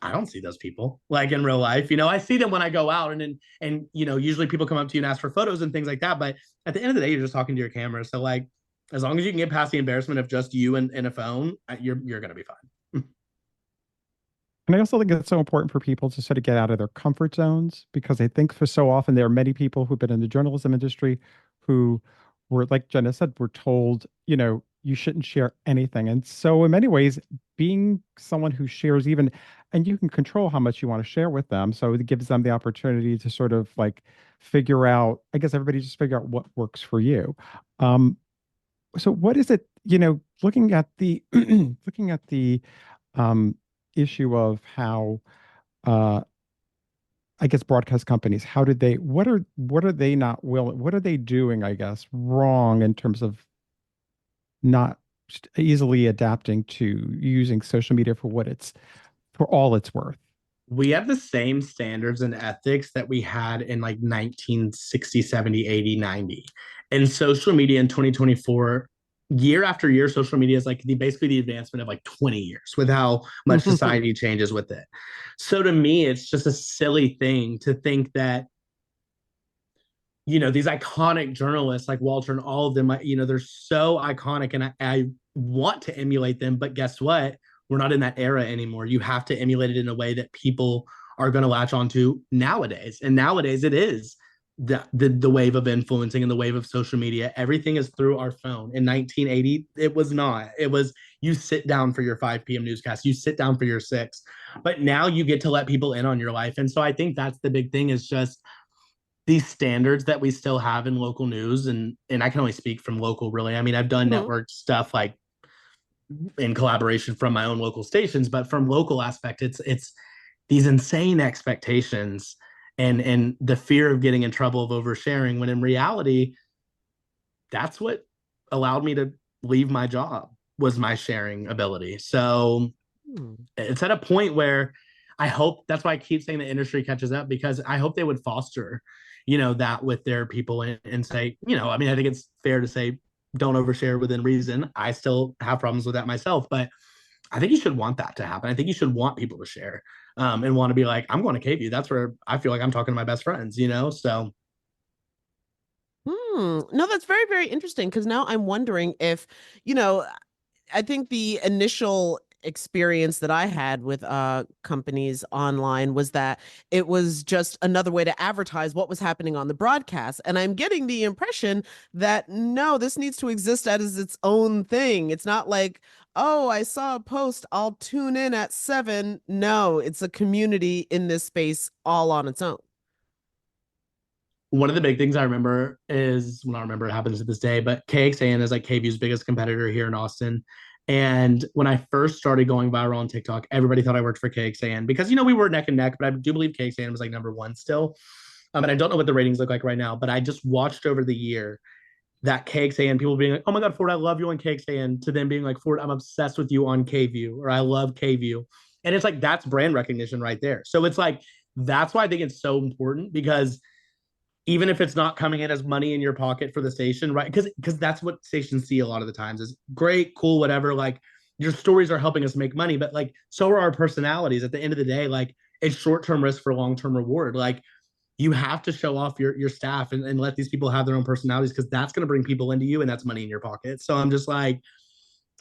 I don't see those people like in real life. I see them when I go out and usually people come up to you and ask for photos and things like that. But at the end of the day, you're just talking to your camera. So like, as long as you can get past the embarrassment of just you and a phone, you're gonna be fine. And I also think it's so important for people to sort of get out of their comfort zones, because I think for so often there are many people who've been in the journalism industry who were, like Jenna said, were told, you shouldn't share anything. And so in many ways, being someone who shares even, and you can control how much you want to share with them. So it gives them the opportunity to sort of like figure out, I guess everybody just figure out what works for you. So what is it, looking at the looking at the um issue of how uh I guess broadcast companies, how did they what are they not willing, what are they doing, I guess, wrong in terms of not easily adapting to using social media for what it's for all it's worth? We have the same standards and ethics that we had in like 1960, 70, 80, 90. And social media in 2024, year after year, social media is like basically the advancement of like 20 years with how much society changes with it. So to me, it's just a silly thing to think that, these iconic journalists like Walter and all of them, they're so iconic, and I want to emulate them. But guess what? We're not in that era anymore. You have to emulate it in a way that people are going to latch onto nowadays. And nowadays it is the wave of influencing and the wave of social media. Everything is through our phone. In 1980, it was not. It was you sit down for your 5 p.m. newscast, you sit down for your 6. But now you get to let people in on your life. And so I think that's the big thing, is just these standards that we still have in local news. And I can only speak from local, really. I mean, I've done network stuff like in collaboration from my own local stations, but from local aspect, it's these insane expectations and the fear of getting in trouble of oversharing, when in reality, that's what allowed me to leave my job, was my sharing ability. So it's at a point where I hope, that's why I keep saying the industry catches up, because I hope they would foster, that with their people and say, I mean, I think it's fair to say don't overshare within reason. I still have problems with that myself, but I think you should want that to happen. I think you should want people to share and want to be like, I'm going to Kotb. That's where I feel like I'm talking to my best friends, So. No, that's very, very interesting, because now I'm wondering if, you know, I think the initial experience that I had with companies online was that it was just another way to advertise what was happening on the broadcast. And I'm getting the impression that no, this needs to exist as its own thing. It's not like, oh, I saw a post, I'll tune in at 7. No, it's a community in this space all on its own. One of the big things I remember is, well, I remember it happens to this day, but KXAN is like KVU's biggest competitor here in Austin. And when I first started going viral on TikTok, everybody thought I worked for KXAN because, we were neck and neck, but I do believe KXAN was like #1 still. And I don't know what the ratings look like right now, but I just watched over the year that KXAN, people being like, oh my God, Ford, I love you on KXAN, to them being like, Ford, I'm obsessed with you on KVU, or I love KVU. And it's like, that's brand recognition right there. So it's like, that's why I think it's so important, because even if it's not coming in as money in your pocket for the station, right? Because that's what stations see a lot of the times is great, cool, whatever. Like your stories are helping us make money, but like so are our personalities. At the end of the day, like it's short-term risk for long-term reward. Like you have to show off your staff and let these people have their own personalities, because that's going to bring people into you and that's money in your pocket. So I'm just like,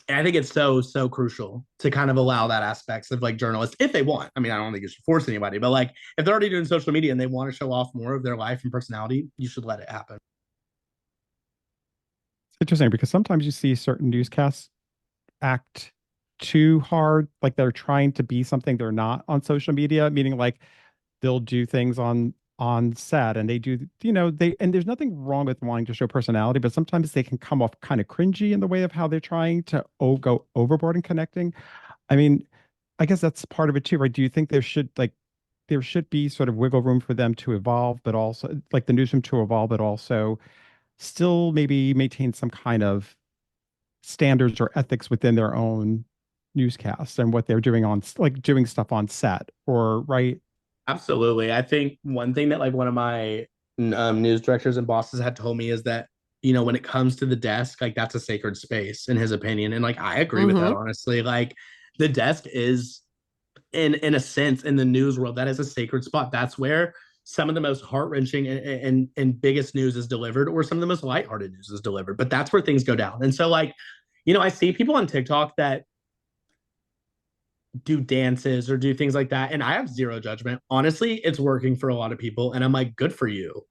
I think it's so crucial to kind of allow that aspects of like journalists if they want. I mean, I don't think you should force anybody, but like if they're already doing social media and they want to show off more of their life and personality, you should let it happen. It's interesting because sometimes you see certain newscasts act too hard, like they're trying to be something they're not on social media, meaning like they'll do things on set and they do, and there's nothing wrong with wanting to show personality, but sometimes they can come off kind of cringy in the way of how they're trying to go overboard and connecting. I mean, I guess that's part of it too, right? Do you think there should be sort of wiggle room for them to evolve, but also like the newsroom to evolve, but also still maybe maintain some kind of standards or ethics within their own newscasts and what they're doing on like doing stuff on set, or right? Absolutely. I think one thing that like one of my news directors and bosses had told me is that, when it comes to the desk, like that's a sacred space in his opinion. And like, I agree with that, Mm-hmm. honestly. Like the desk is in a sense in the news world, that is a sacred spot. That's where some of the most heart-wrenching and biggest news is delivered, or some of the most lighthearted news is delivered. But that's where things go down. And so like, I see people on TikTok that do dances or do things like that. And I have zero judgment. Honestly, it's working for a lot of people. And I'm like, good for you.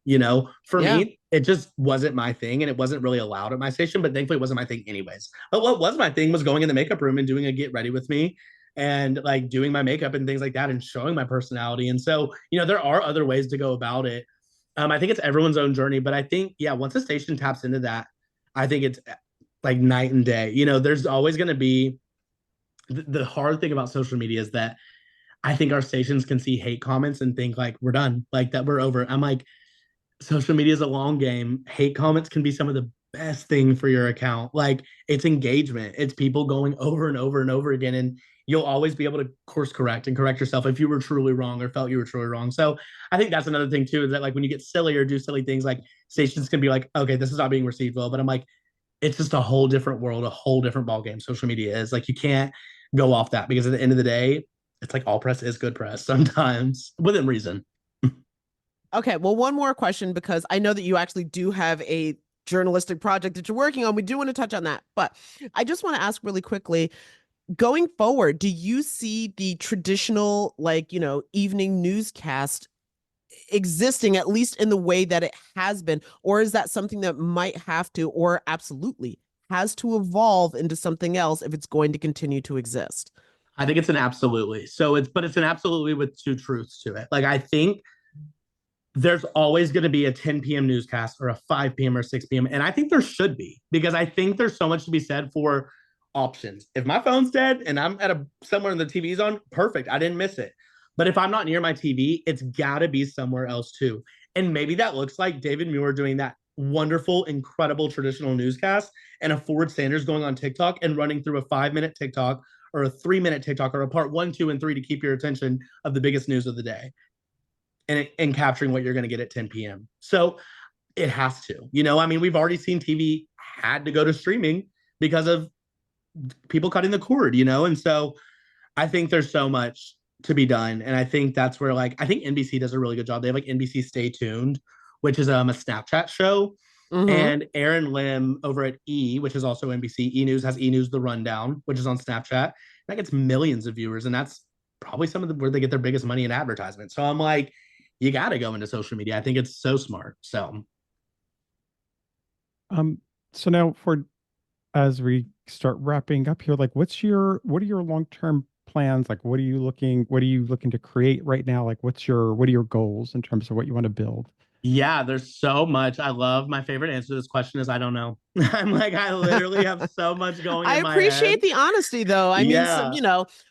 For Yeah. me, it just wasn't my thing and it wasn't really allowed at my station, but thankfully it wasn't my thing anyways. But what was my thing was going in the makeup room and doing a get ready with me and like doing my makeup and things like that and showing my personality. And so, there are other ways to go about it. I think it's everyone's own journey, but I think, yeah, once a station taps into that, I think it's like night and day. There's always going to be the hard thing about social media is that I think our stations can see hate comments and think like we're done, like that we're over. I'm like, social media is a long game. Hate comments can be some of the best thing for your account. Like it's engagement. It's people going over and over and over again. And you'll always be able to course correct and correct yourself if you were truly wrong or felt you were truly wrong. So I think that's another thing too, is that like when you get silly or do silly things, like stations can be like, okay, this is not being received well. But I'm like, it's just a whole different world, a whole different ball game. Social media is like, you can't go off that, because at the end of the day, it's like all press is good press sometimes within reason. Okay, well, one more question, because I know that you actually do have a journalistic project that you're working on. We do want to touch on that, but I just want to ask really quickly, going forward, do you see the traditional, like, evening newscast existing, at least in the way that it has been? Or is that something that might have to, or absolutely has to evolve into something else if it's going to continue to exist? I think it's an absolutely. But it's an absolutely with two truths to it. Like I think there's always going to be a 10 p.m. newscast or a 5 p.m. or 6 p.m. And I think there should be, because I think there's so much to be said for options. If my phone's dead and I'm at somewhere and the TV's on, perfect. I didn't miss it. But if I'm not near my TV, it's got to be somewhere else too. And maybe that looks like David Muir doing that wonderful, incredible traditional newscast, and a Ford Sanders going on TikTok and running through a 5-minute TikTok or a 3-minute TikTok or a part 1, 2, and 3 to keep your attention of the biggest news of the day, and capturing what you're going to get at 10 p.m. So it has to. I mean, we've already seen TV had to go to streaming because of people cutting the cord, and so I think there's so much to be done. And I think that's where, like, I think NBC does a really good job. They have like NBC Stay Tuned, which is a Snapchat show. And Aaron Lim over at E, which is also NBC, E News has E News The Rundown, which is on Snapchat. That gets millions of viewers, and that's probably some of where they get their biggest money in advertisement. So I'm like, you got to go into social media. I think it's so smart. So, so now as we start wrapping up here, like, what are your long-term plans? Like, what are you looking to create right now? Like, what are your goals in terms of what you want to build? yeah, there's so much. I love my favorite answer to this question is I don't know. I'm like, I literally have so much going I in my head. appreciate the honesty though. I mean, Yeah,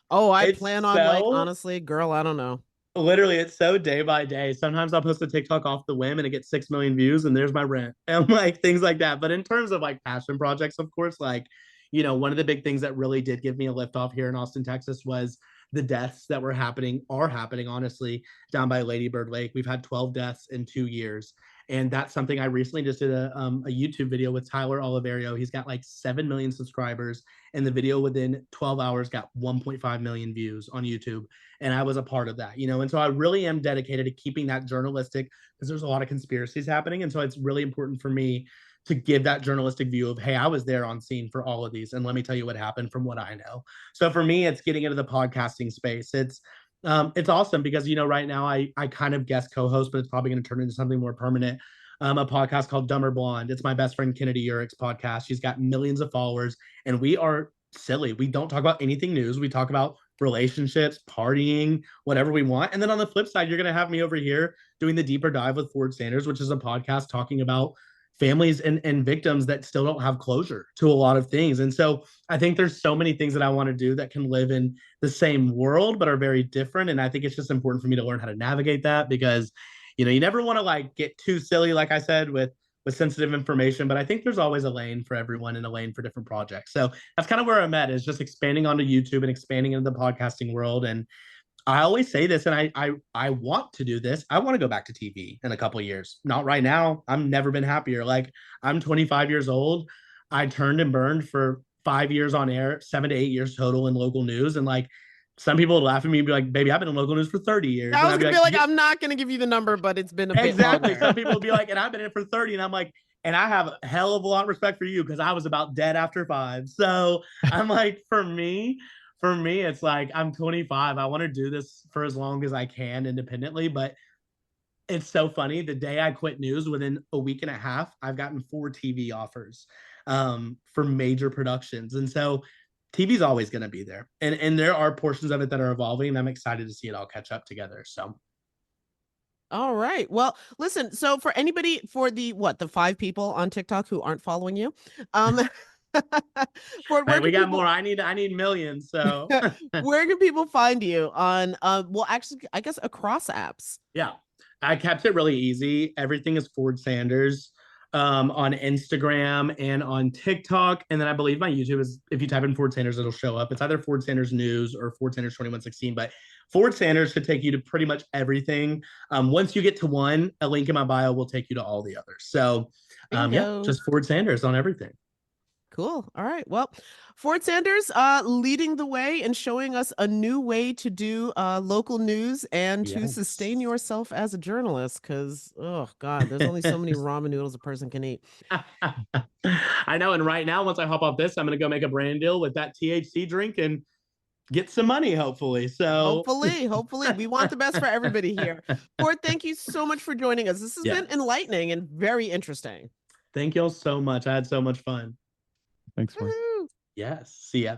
I it's plan on like, so honestly, girl, I don't know. literally, it's so day by day. Sometimes I'll post a TikTok off the whim and it gets 6 million views, and there's my rent and like things like that. But in terms of like passion projects, of course, like, one of the big things that really did give me a lift off here in Austin, Texas was the deaths that are happening, honestly, down by Lady Bird Lake. We've had 12 deaths in 2 years. And that's something I recently just did a YouTube video with Tyler Oliverio. He's got like 7 million subscribers, and the video within 12 hours got 1.5 million views on YouTube. And I was a part of that, And so I really am dedicated to keeping that journalistic, because there's a lot of conspiracies happening. And so it's really important for me to give that journalistic view of, hey, I was there on scene for all of these, and let me tell you what happened from what I know. So for me, it's getting into the podcasting space. It's awesome because right now I kind of guest co-host, but it's probably going to turn into something more permanent. A podcast called Dumber Blonde. It's my best friend Kennedy Urick's podcast. She's got millions of followers, and we are silly. We don't talk about anything news. We talk about relationships, partying, whatever we want. And then on the flip side, you're going to have me over here doing the Deeper Dive with Ford Sanders, which is a podcast talking about families and victims that still don't have closure to a lot of things. And so I think there's so many things that I want to do that can live in the same world, but are very different. And I think it's just important for me to learn how to navigate that, because, you never want to like get too silly, like I said, with sensitive information, but I think there's always a lane for everyone and a lane for different projects. So that's kind of where I'm at, is just expanding onto YouTube and expanding into the podcasting world. And I always say this, and I want to do this. I want to go back to TV in a couple of years. Not right now. I've never been happier. Like, I'm 25 years old. I turned and burned for 5 years on air, 7 to 8 years total in local news. And like, some people would laugh at me and be like, baby, I've been in local news for 30 years. I was going to be like, I'm not going to give you the number, but it's been a bit exactly. longer. Some people would be like, and I've been in it for 30. And I'm like, and I have a hell of a lot of respect for you, because I was about dead after 5. So I'm like, for me, it's like, I'm 25. I want to do this for as long as I can independently. But it's so funny. The day I quit news, within a week and a half, I've gotten 4 TV offers for major productions. And so TV's always going to be there. And there are portions of it that are evolving, and I'm excited to see it all catch up together. So. All right. Well, listen, so for the 5 people on TikTok who aren't following you, we got more. I need millions. So where can people find you on actually, I guess, across apps? Yeah, I kept it really easy. Everything is Ford Sanders on Instagram and on TikTok. And then I believe my YouTube is, if you type in Ford Sanders, it'll show up. It's either Ford Sanders News or Ford Sanders 2116, but Ford Sanders should take you to pretty much everything. Once you get to one, a link in my bio will take you to all the others. So just Ford Sanders on everything. Cool. All right. Well, Ford Sanders leading the way and showing us a new way to do local news and to sustain yourself as a journalist, because, oh, God, there's only so many ramen noodles a person can eat. I know. And right now, once I hop off this, I'm going to go make a brand deal with that THC drink and get some money, hopefully. So hopefully we want the best for everybody here. Ford, thank you so much for joining us. This has been enlightening and very interesting. Thank you all so much. I had so much fun. Thanks, Ford. Yes. See ya.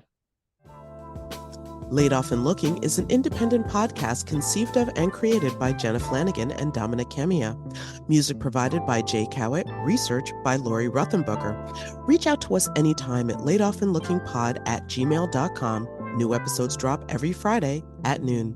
Laid Off and Looking is an independent podcast conceived of and created by Jenna Flanagan and Domenic Chemia. Music provided by Jay Cowett. Research by Lori Ruthenbucker. Reach out to us anytime at laidofandlookingpod@gmail.com. New episodes drop every Friday at noon.